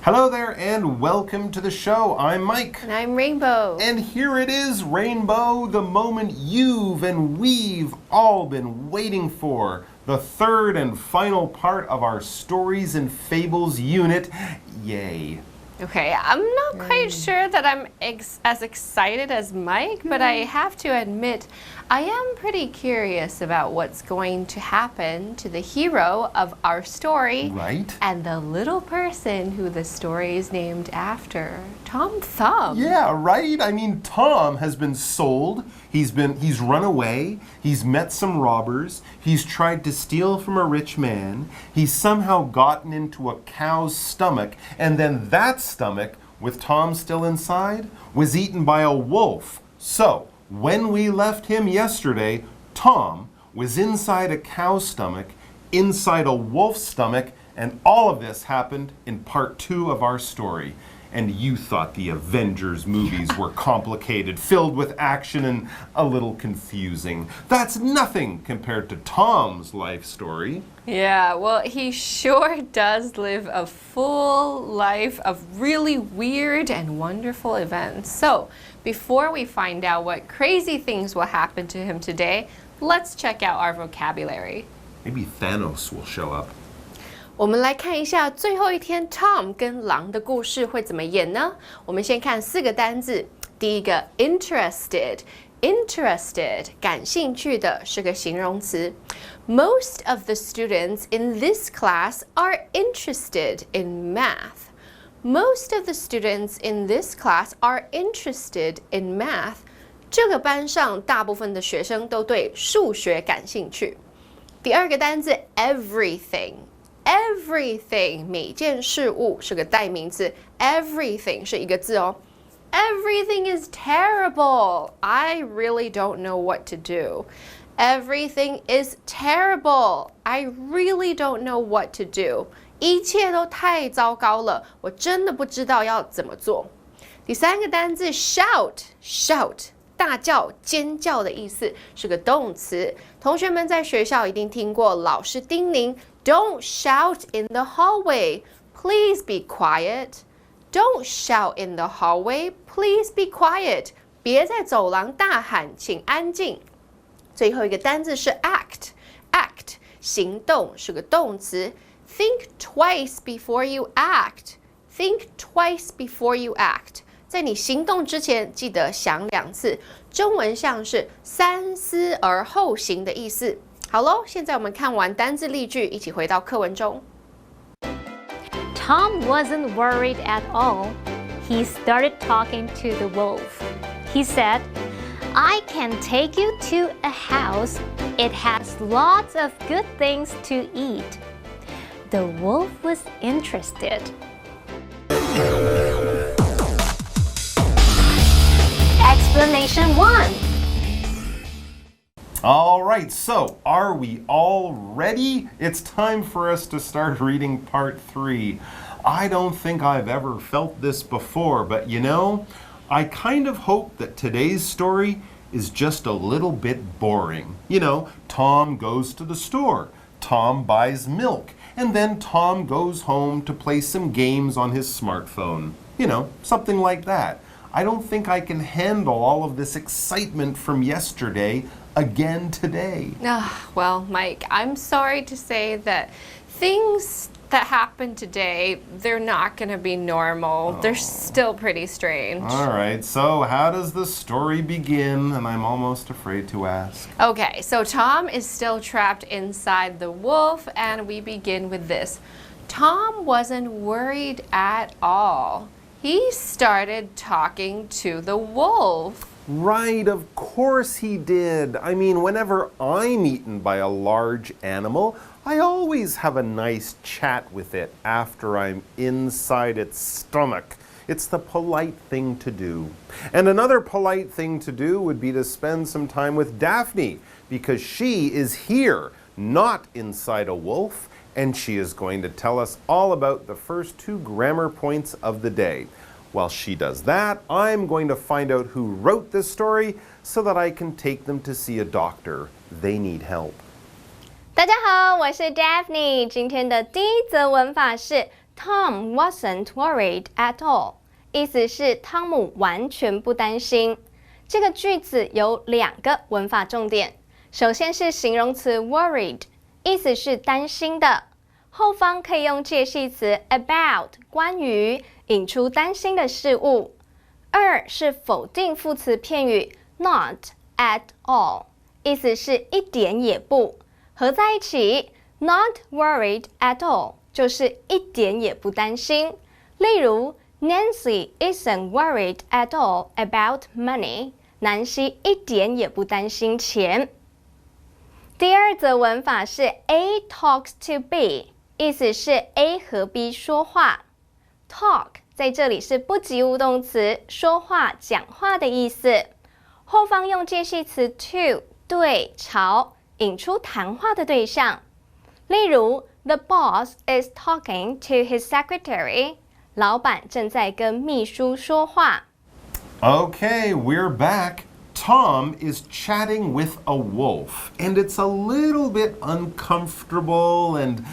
Hello there and welcome to the show. I'm Mike. And I'm Rainbow. And here it is, Rainbow, the moment you've and we've all been waiting for. The third and final part of our Stories and Fables unit. Yay. Okay, I'm not quite sure that I'm as excited as Mike, but I have to admit, I am pretty curious about what's going to happen to the hero of our story. Right. And the little person who the story is named after, Tom Thumb. Yeah, right? I mean, Tom has been sold. He's run away. He's met some robbers. He's tried to steal from a rich man. He's somehow gotten into a cow's stomach, and then that stomach, with Tom still inside, was eaten by a wolf. So, when we left him yesterday, Tom was inside a cow's stomach, inside a wolf's stomach, and all of this happened in part 2 of our story. And you thought the Avengers movies were complicated, filled with action, and a little confusing. That's nothing compared to Tom's life story. Yeah, well, he sure does live a full life of really weird and wonderful events. So, before we find out what crazy things will happen to him today, let's check out our vocabulary. Maybe Thanos will show up. 我们来看一下最后一天 Tom 跟狼的故事会怎么演呢？我们先看4个单字。第一个 interested，interested 感兴趣的是个形容词。Most of the students in this class are interested in math. Most of the students in this class are interested in math. 这个班上大部分的学生都对数学感兴趣。第二个单字 everything。Everything 每件事物是个代名词 everything 是一个字哦 Everything is terrible. I really don't know what to do. Everything is terrible. I really don't know what to do. 一切都太糟糕了，我真的不知道要怎么做。第3个单字 shout 大叫、尖叫的意思，是个动词。同学们在学校一定听过老师叮咛 Don't shout in the hallway. Please be quiet. Don't shout in the hallway. Please be quiet. 别在走廊大喊，请安静。最后一个单字是 act 行动，是个动词。Think twice before you act. Think twice before you act. 在你行动之前，记得想2次。中文像是三思而后行的意思。好咯，现在我们看完单字例句，一起回到课文中。Tom wasn't worried at all. He started talking to the wolf. He said, I can take you to a house. It has lots of good things to eat. The wolf was interested. Explanation 1. All right, so are we all ready? It's time for us to start reading part 3. I don't think I've ever felt this before, but you know, I kind of hope that today's story is just a little bit boring. You know, Tom goes to the store, Tom buys milk, and then Tom goes home to play some games on his smartphone. You know, something like that. I don't think I can handle all of this excitement from yesterday again today. Well, Mike, I'm sorry to say that things that happened today, they're not going to be normal. They're still pretty strange. All right, so how does the story begin? And I'm almost afraid to ask. Okay, so Tom is still trapped inside the wolf, and we begin with this. Tom wasn't worried at all. He started talking to the wolf. Right, of course he did. I mean, whenever I'm eaten by a large animal, I always have a nice chat with it after I'm inside its stomach. It's the polite thing to do. And another polite thing to do would be to spend some time with Daphne, because she is here, not inside a wolf, and she is going to tell us all about the first 2 grammar points of the day. While she does that, I'm going to find out who wrote this story so that I can take them to see a doctor. They need help. 大家好，我是 Daphne。今天的第一则文法是 Tom wasn't worried at all， 意思是汤姆完全不担心。这个句子有2个文法重点。首先是形容词 worried， 意思是担心的，后方可以用介系词 about 关于，引出担心的事物。2是否定副词片语 not at all， 意思是一点也不，合在一起 not worried at all 就是一点也不担心。例如 Nancy isn't worried at all about money， 南希一点也不担心钱。第2则文法是 A talks to B， 意思是 A 和 B 说话。Talk 在这里是不及物动词，说话、讲话的意思。后方用介系词 to 对、朝，引出谈话的对象。例如 The boss is talking to his secretary， 老板正在跟秘书说话。Okay, we're back. Tom is chatting with a wolf, and it's a little bit uncomfortable and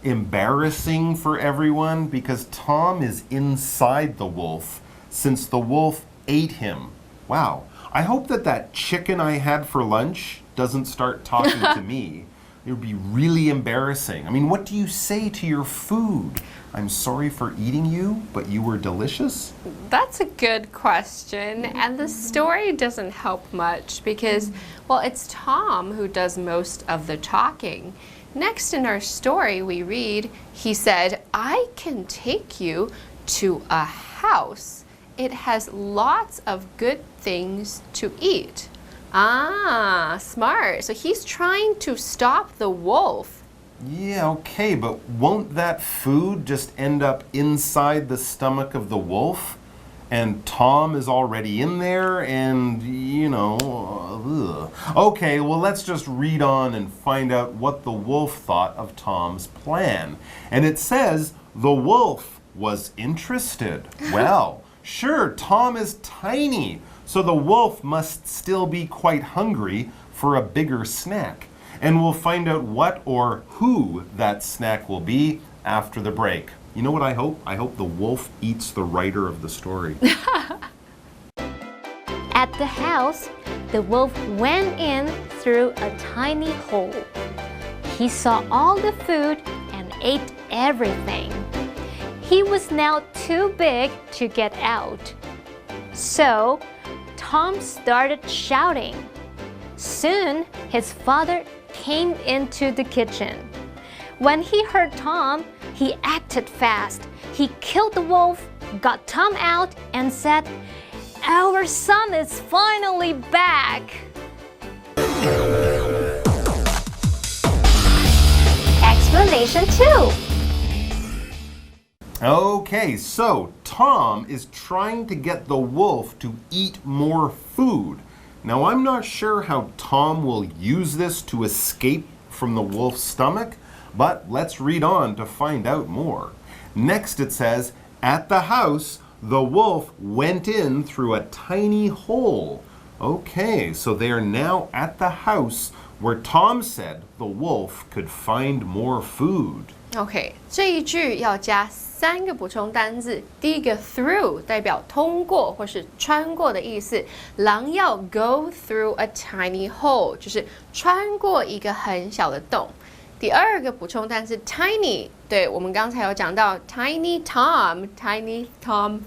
embarrassing for everyone because Tom is inside the wolf since the wolf ate him. Wow. I hope that chicken I had for lunch doesn't start talking to me. It would be really embarrassing. I mean, what do you say to your food? I'm sorry for eating you, but you were delicious? That's a good question. And the story doesn't help much because, well, it's Tom who does most of the talking. Next in our story, we read, he said, I can take you to a house. It has lots of good things to eat. Ah, smart. So he's trying to stop the wolf. Yeah, okay, but won't that food just end up inside the stomach of the wolf? And Tom is already in there and, Okay, well, let's just read on and find out what the wolf thought of Tom's plan. And it says, the wolf was interested. Well, sure, Tom is tiny, so the wolf must still be quite hungry for a bigger snack. And we'll find out what or who that snack will be after the break. You know what I hope? I hope the wolf eats the writer of the story. At the house, the wolf went in through a tiny hole. He saw all the food and ate everything. He was now too big to get out. So, Tom started shouting. Soon, his father came into the kitchen. When he heard Tom, he acted fast. He killed the wolf, got Tom out, and said, "Our son is finally back." Explanation 2. Okay, so Tom is trying to get the wolf to eat more food. Now, I'm not sure how Tom will use this to escape from the wolf's stomach, but let's read on to find out more. Next it says, at the house, the wolf went in through a tiny hole. Okay, so they are now at the house where Tom said the wolf could find more food. OK， 这一句要加3个补充单字。第一个 through 代表通过或是穿过的意思，狼要 go through a tiny hole， 就是穿过一个很小的洞。第2个补充单词 tiny， 对，我们刚才有讲到 tiny Tom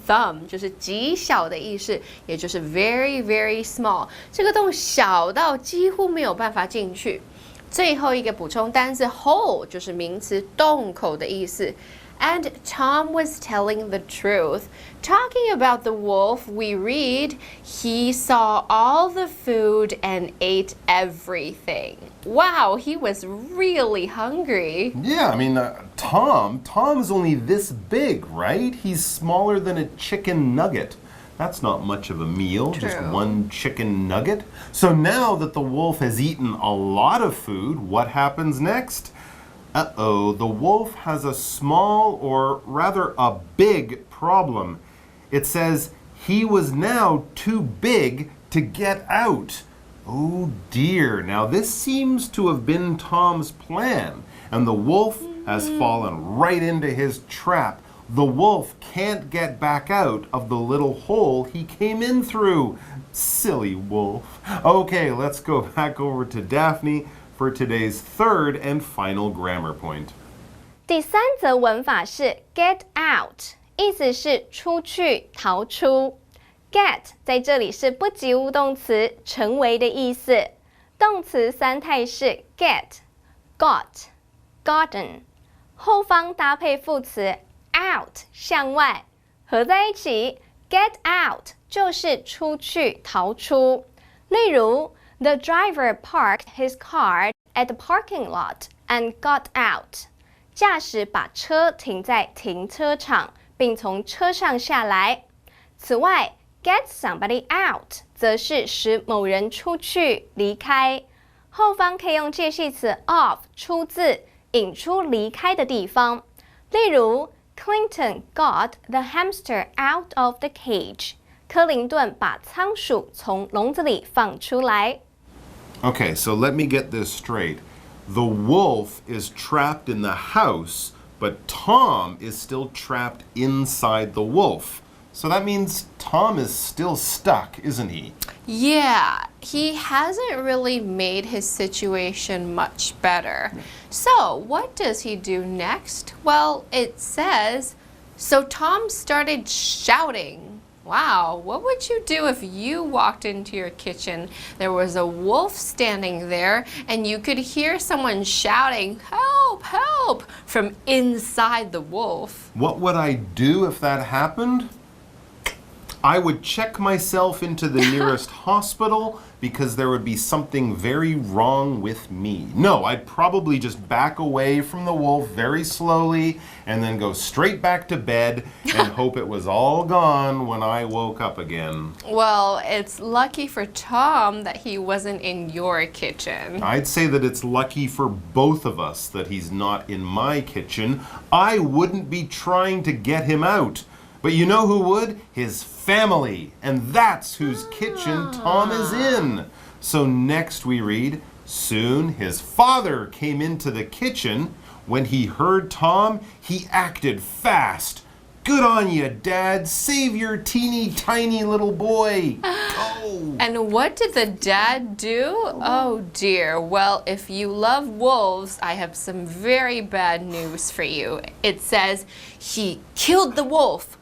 thumb， 就是极小的意思，也就是 very very small， 这个洞小到几乎没有办法进去。最后一个补充单字 hole 就是名词洞口的意思。And Tom was telling the truth. Talking about the wolf, we read, he saw all the food and ate everything. Wow, he was really hungry. Yeah, I mean, Tom's only this big, right? He's smaller than a chicken nugget. That's not much of a meal, True. Just one chicken nugget. So now that the wolf has eaten a lot of food, what happens next? Uh-oh, the wolf has a small, or rather a big problem. It says he was now too big to get out. Oh dear, now this seems to have been Tom's plan, and the wolf has fallen right into his trap. The wolf can't get back out of the little hole he came in through. Silly wolf. Okay, let's go back over to Daphne for today's third and final grammar point. 第三则文法是 get out， 意思是出去、逃出。get 在这里是不及物动词，成为的意思。动词三态是 get、got、gotten， 后方搭配副词 out 向外，合在一起 get out 就是出去、逃出。例如 The driver parked his car at the parking lot and got out. 驾驶把车停在停车场，并从车上下来。此外 get somebody out 则是使某人出去、离开。后方可以用介系词 of 出自，引出离开的地方。例如 Clinton got the hamster out of the cage. 克林顿把仓鼠从笼子里放出来。Okay, so let me get this straight. The wolf is trapped in the house, but Tom is still trapped inside the wolf. So that means Tom is still stuck, isn't he? Yeah, he hasn't really made his situation much better. So, what does he do next? Well, it says, so Tom started shouting. Wow, what would you do if you walked into your kitchen? There was a wolf standing there, and you could hear someone shouting, "Help, help," from inside the wolf. What would I do if that happened? I would check myself into the nearest hospital because there would be something very wrong with me. No, I'd probably just back away from the wolf very slowly and then go straight back to bed and hope it was all gone when I woke up again. Well, it's lucky for Tom that he wasn't in your kitchen. I'd say that it's lucky for both of us that he's not in my kitchen. I wouldn't be trying to get him out. But you know who would? His family. And that's whose kitchen Tom is in. So next we read, soon his father came into the kitchen. When he heard Tom, he acted fast. Good on you, Dad. Save your teeny tiny little boy. Go. And what did the dad do? Oh dear. Well, if you love wolves, I have some very bad news for you. It says he killed the wolf,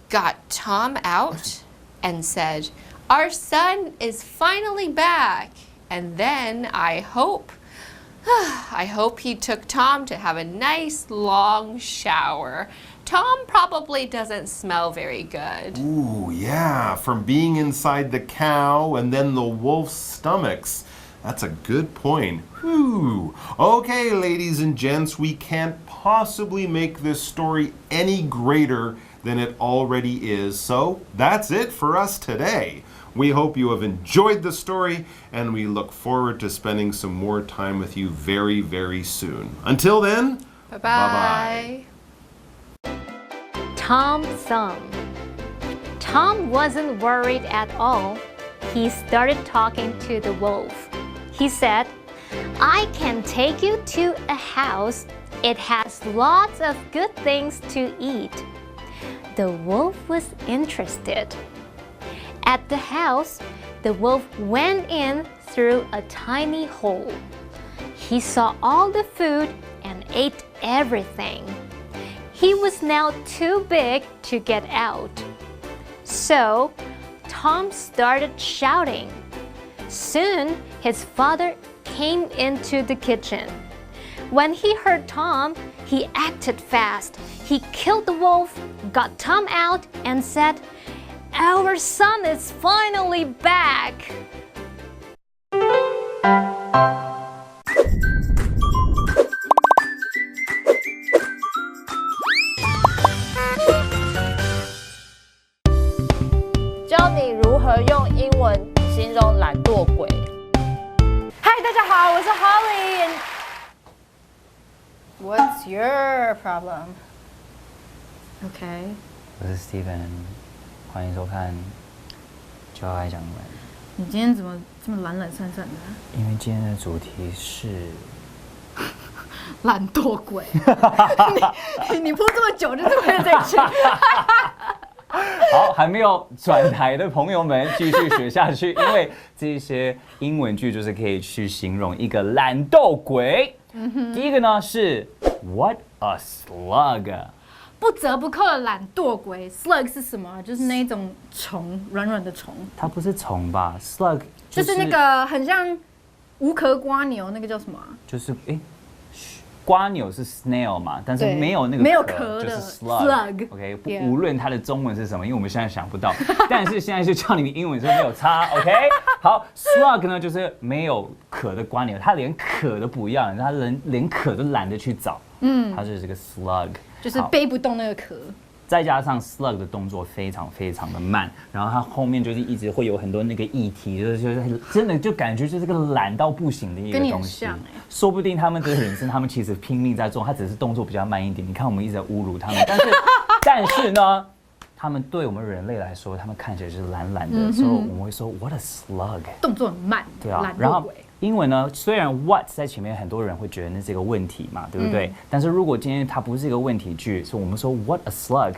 got Tom out, and said, "Our son is finally back." And then I hope he took Tom to have a nice long shower. Tom probably doesn't smell very good. Ooh, yeah, from being inside the cow and then the wolf's stomachs. That's a good point. Whew. Okay, ladies and gents, we can't possibly make this story any greater than it already is. So that's it for us today. We hope you have enjoyed the story, and we look forward to spending some more time with you very, very soon. Until then, Bye-bye. Tom's son. Tom wasn't worried at all. He started talking to the wolf. He said, "I can take you to a house. It has lots of good things to eat." The wolf was interested. At the house, the wolf went in through a tiny hole. He saw all the food and ate everything. He was now too big to get out. So, Tom started shouting. Soon, his father came into the kitchen. When he heard Tom, he acted fast. He killed the wolf, got Tom out, and said, "Our son is finally back." 教你如何用英文形容懒惰鬼。嗨，大家好，我是 Holly。What's your problem? Okay. 我是 Steven，欢迎收看《就爱讲文》。你今天怎么这么懒懒散散的？因为今天的主题是懒惰鬼。你铺这么久就是为了这一句。好，还没有转台的朋友们继续学下去，因为这些英文句就是可以去形容一个懒惰鬼。第一个呢是 What a slug。不折不扣的懒惰鬼 ，slug 是什么？就是那一种虫，软软的虫。它不是虫吧 ？slug 就是那个很像无壳瓜牛，那个叫什么、啊？就是瓜牛是 snail 嘛，但是没有那个没有壳的就是 slug。OK， 无论它的中文是什么，因为我们现在想不到，但是现在就叫你们英文说没有差。OK， 好 ，slug 呢就是没有壳的瓜牛，它连壳都不一样，它连壳都懒得去找。它就是这个 slug。就是背不动那个壳，再加上 slug 的动作非常非常的慢，然后它后面就是一直会有很多那个议题，就是真的就感觉就是个懒到不行的一个东西。说不定他们的人生，他们其实拼命在做，他只是动作比较慢一点。你看我们一直在侮辱他们，但是呢，他们对我们人类来说，他们看起来就是懒懒的，所以我们会说 What a slug， 动作很慢，对啊，然后。英文呢，虽然 what 在前面，很多人会觉得那是一个问题嘛，对不对？但是如果今天它不是一个问题句，所以我们说 what a slug，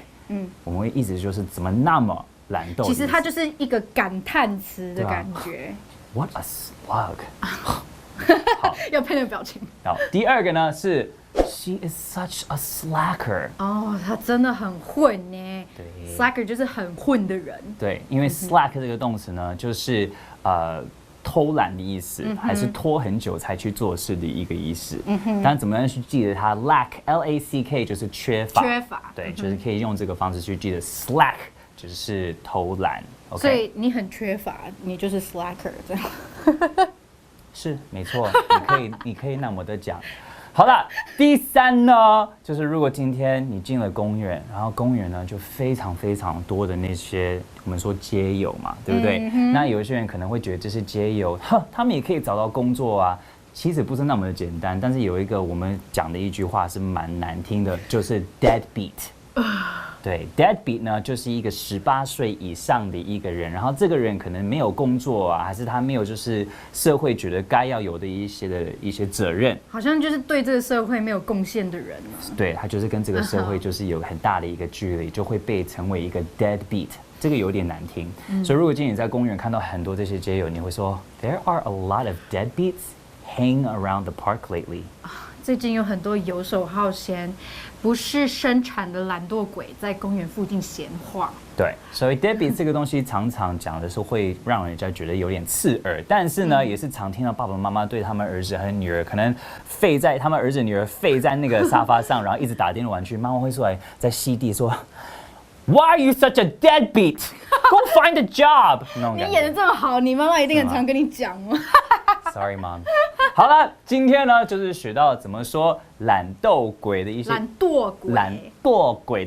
我们会意思就是怎么那么懒惰。其实它就是一个感叹词的感觉。What a slug！ 好，要配那个表情。好，第二个呢是 She is such a slacker。哦，她真的很混呢。对 ，slacker 就是很混的人。对，因为 slack 这个动词呢，就是偷懒的意思，还是拖很久才去做事的一个意思。但怎么样去记得它 lack 就是缺乏，对，就是可以用这个方式去记得 slack 就是偷懒。所以你很缺乏，你就是 slacker 这样。是没错，你可以那么的讲。好了，第三呢，就是如果今天你进了公园，然后公园呢就非常非常多的那些我们说街友嘛，对不对？那有一些人可能会觉得这些街友，他们也可以找到工作啊。其实不是那么的简单，但是有一个我们讲的一句话是蛮难听的，就是 deadbeat。对 ，deadbeat 呢就是一个18岁以上的一个人，然后这个人可能没有工作啊，还是他没有就是社会觉得该要有的一些责任，好像就是对这个社会没有贡献的人啊。对，他就是跟这个社会就是有很大的一个距离，就会被称为一个 deadbeat。这个有点难听，所以如果今天你在公园看到很多这些街友，你会说 There are a lot of deadbeats hanging around the park lately。最近有很多游手好闲、不是生产的懒惰鬼在公园附近闲晃。对，所以 deadbeat 这个东西常常讲的是会让人家觉得有点刺耳，但是呢，也是常听到爸爸妈妈对他们儿子和女儿可能他们儿子女儿废在那个沙发上，然后一直打电玩具，妈妈会出来在吸地说 Why are you such a deadbeat? Go find a job 那种感觉。你演得这么好，你妈妈一定很常跟你讲哦。Sorry, Mom。好了，今天呢就是学到怎么说懒惰鬼的一些的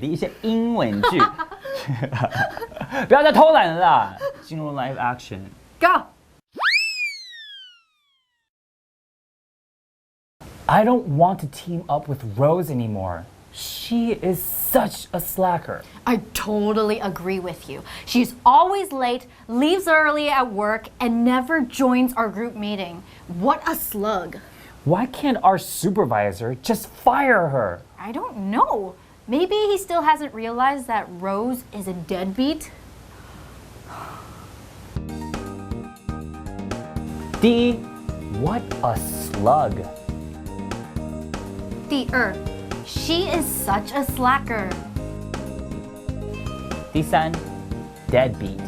一些英文句。不要再偷懒了啦，进入 live action。Go。I don't want to team up with Rose anymore. She is such a slacker. I totally agree with you. She's always late, leaves early at work, and never joins our group meeting. What a slug. Why can't our supervisor just fire her? I don't know. Maybe he still hasn't realized that Rose is a deadbeat. 第一 What a slug. 第二 She is such a slacker. 第三 Deadbeat.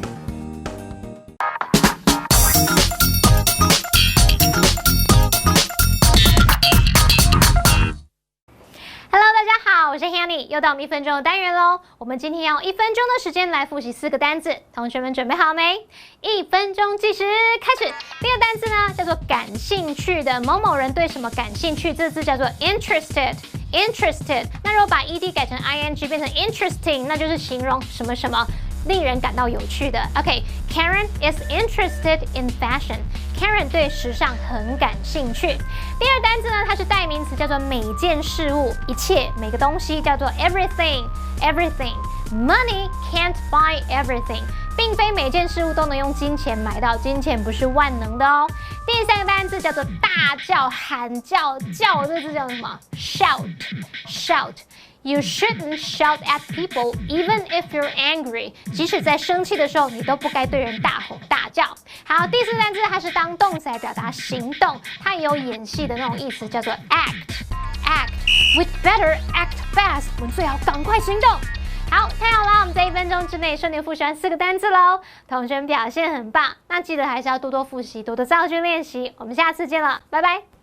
Hello， 大家好，我是 Hanny， 又到我们1分钟的单元喽。我们今天要用1分钟的时间来复习4个单字，同学们准备好没？1分钟计时开始。第一个单字呢叫做感兴趣的，某某人对什么感兴趣，这个字叫做 interested。interested， 那如果把 ed 改成 ing 变成 interesting， 那就是形容什么什么令人感到有趣的。OK，Karen is interested in fashion。Karen 对时尚很感兴趣。第二单字呢，它是代名词，叫做每件事物，一切，每个东西，叫做 everything。everything。Money can't buy everything， 并非每件事物都能用金钱买到，金钱不是万能的哦。第3个单字叫做大叫、喊叫，叫这字叫什么 ？Shout。You shouldn't shout at people even if you're angry。即使在生气的时候，你都不该对人大吼大叫。好，第4个单字它是当动词来表达行动，它也有演戏的那种意思，叫做 act。We'd better act fast。我们最好赶快行动。好，太好了，我们在1分钟之内顺利复习完4个单字喽。同学们表现很棒，那记得还是要多多复习，多多造句练习。我们下次见了，拜拜。